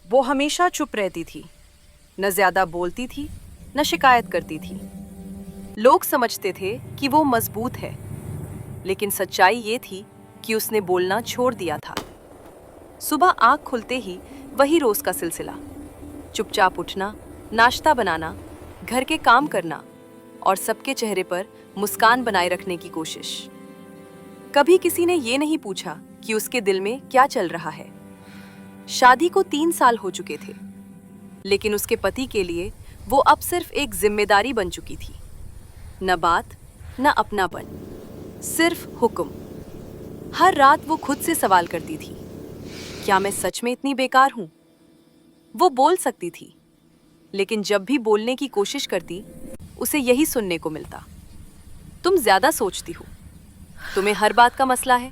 वो हमेशा चुप रहती थी, न ज्यादा बोलती थी, न शिकायत करती थी। लोग समझते थे कि वो मजबूत है, लेकिन सच्चाई ये थी कि उसने बोलना छोड़ दिया था। सुबह आंख खुलते ही वही रोज का सिलसिला, चुपचाप उठना, नाश्ता बनाना, घर के काम करना और सबके चेहरे पर मुस्कान बनाए रखने की कोशिश। कभी किसी ने ये नहीं पूछा कि उसके दिल में क्या चल रहा है। शादी को 3 साल हो चुके थे, लेकिन उसके पति के लिए वो अब सिर्फ एक जिम्मेदारी बन चुकी थी। न बात, न अपनापन, सिर्फ हुक्म। हर रात वो खुद से सवाल करती थी, क्या मैं सच में इतनी बेकार हूं? वो बोल सकती थी, लेकिन जब भी बोलने की कोशिश करती, उसे यही सुनने को मिलता, तुम ज्यादा सोचती हो, तुम्हें हर बात का मसला है।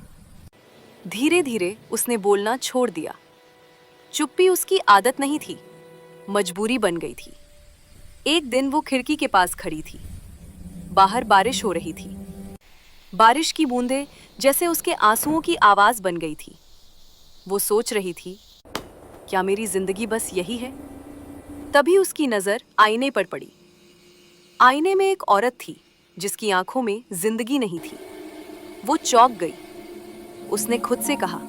धीरे धीरे उसने बोलना छोड़ दिया। चुप्पी उसकी आदत नहीं थी, मजबूरी बन गई थी। एक दिन वो खिड़की के पास खड़ी थी। बाहर बारिश हो रही थी। बारिश की बूंदें जैसे उसके आंसुओं की आवाज बन गई थी। वो सोच रही थी, क्या मेरी जिंदगी बस यही है? तभी उसकी नजर आईने पर पड़ी। आईने में एक औरत थी जिसकी आंखों में जिंदगी नहीं थी। वो चौंक गई। उसने खुद से कहा,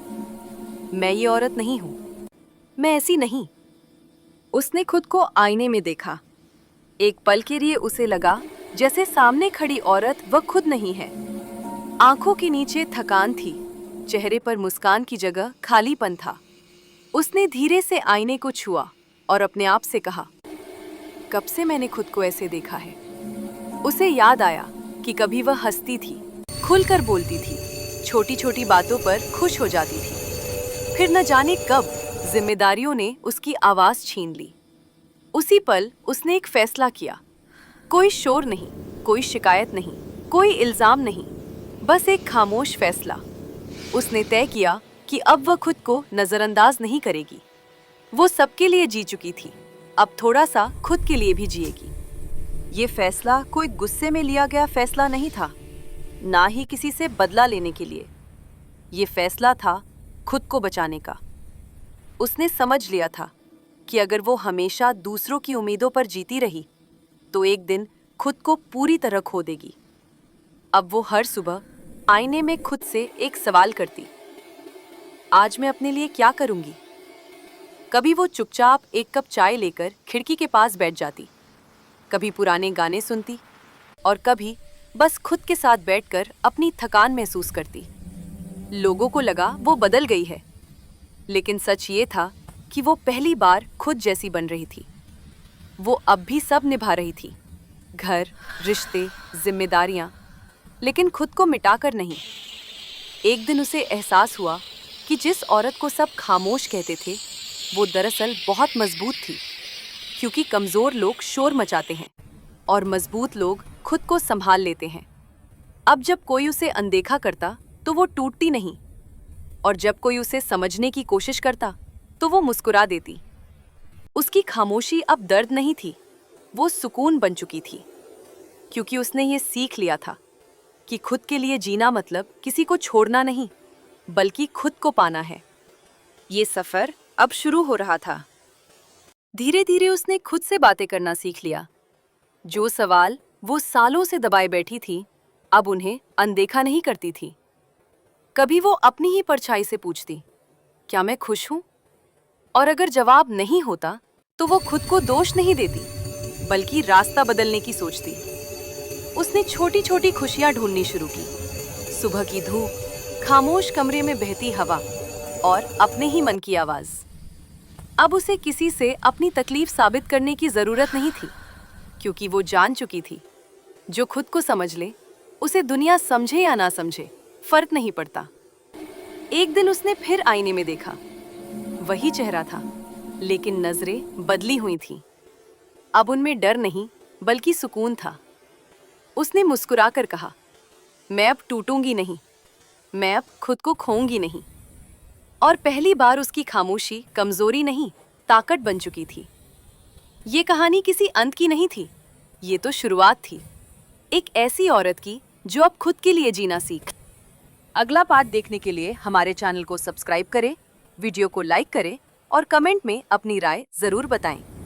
मैं ये औरत नहीं हूं, मैं ऐसी नहीं। उसने खुद को आईने में देखा। एक पल के लिए उसे लगा जैसे सामने खड़ी औरत वह खुद नहीं है। आंखों के नीचे थकान थी, चेहरे पर मुस्कान की जगह खालीपन था। उसने धीरे से आईने को छुआ और अपने आप से कहा, कब से मैंने खुद को ऐसे देखा है? उसे याद आया कि कभी वह हंसती थी, खुलकर बोलती थी, छोटी छोटी बातों पर खुश हो जाती थी। फिर न जाने कब जिम्मेदारियों ने उसकी आवाज छीन ली। उसी पल उसने एक फैसला किया। कोई शोर नहीं, कोई शिकायत नहीं, कोई इल्जाम नहीं, बस एक खामोश फैसला। उसने तय किया कि अब वह खुद को नजरअंदाज नहीं करेगी। वो सबके लिए जी चुकी थी, अब थोड़ा सा खुद के लिए भी जिएगी। ये फैसला कोई गुस्से में लिया गया फैसला नहीं था, ना ही किसी से बदला लेने के लिए। ये फैसला था खुद को बचाने का। उसने समझ लिया था कि अगर वो हमेशा दूसरों की उम्मीदों पर जीती रही, तो एक दिन खुद को पूरी तरह खो देगी। अब वो हर सुबह आईने में खुद से एक सवाल करती, आज मैं अपने लिए क्या करूंगी? कभी वो चुपचाप एक कप चाय लेकर खिड़की के पास बैठ जाती, कभी पुराने गाने सुनती और कभी बस खुद के साथ बैठकर अपनी थकान महसूस करती। लोगों को लगा वो बदल गई है, लेकिन सच ये था कि वो पहली बार खुद जैसी बन रही थी। वो अब भी सब निभा रही थी, घर, रिश्ते, जिम्मेदारियां, लेकिन खुद को मिटाकर नहीं। एक दिन उसे एहसास हुआ कि जिस औरत को सब खामोश कहते थे, वो दरअसल बहुत मजबूत थी, क्योंकि कमजोर लोग शोर मचाते हैं और मजबूत लोग खुद को संभाल लेते हैं। अब जब कोई उसे अनदेखा करता तो वो टूटती नहीं, और जब कोई उसे समझने की कोशिश करता तो वो मुस्कुरा देती। उसकी खामोशी अब दर्द नहीं थी, वो सुकून बन चुकी थी, क्योंकि उसने ये सीख लिया था कि खुद के लिए जीना मतलब किसी को छोड़ना नहीं, बल्कि खुद को पाना है। ये सफर अब शुरू हो रहा था। धीरे धीरे उसने खुद से बातें करना सीख लिया। जो सवाल वो सालों से दबाए बैठी थी, अब उन्हें अनदेखा नहीं करती थी। कभी वो अपनी ही परछाई से पूछती, क्या मैं खुश हूं? और अगर जवाब नहीं होता तो वो खुद को दोष नहीं देती, बल्कि रास्ता बदलने की सोचती। उसने छोटी छोटी खुशियां ढूंढनी शुरू की, सुबह की धूप, खामोश कमरे में बहती हवा और अपने ही मन की आवाज। अब उसे किसी से अपनी तकलीफ साबित करने की जरूरत नहीं थी, क्योंकि वो जान चुकी थी, जो खुद को समझ ले, उसे दुनिया समझे या ना समझे, फर्क नहीं पड़ता। एक दिन उसने फिर आईने में देखा। वही चेहरा था, लेकिन नजरें बदली हुई थीं। अब उनमें डर नहीं, बल्कि सुकून था। उसने मुस्कुराकर कहा, मैं अब टूटूंगी नहीं, मैं अब खुद को खोऊंगी नहीं। और पहली बार उसकी खामोशी कमजोरी नहीं, ताकत बन चुकी थी। ये कहानी किसी अंत की नहीं थी, ये तो शुरुआत थी, एक ऐसी औरत की जो अब खुद के लिए जीना सीख। अगला पार्ट देखने के लिए हमारे चैनल को सब्सक्राइब करें, वीडियो को लाइक करें और कमेंट में अपनी राय जरूर बताएं।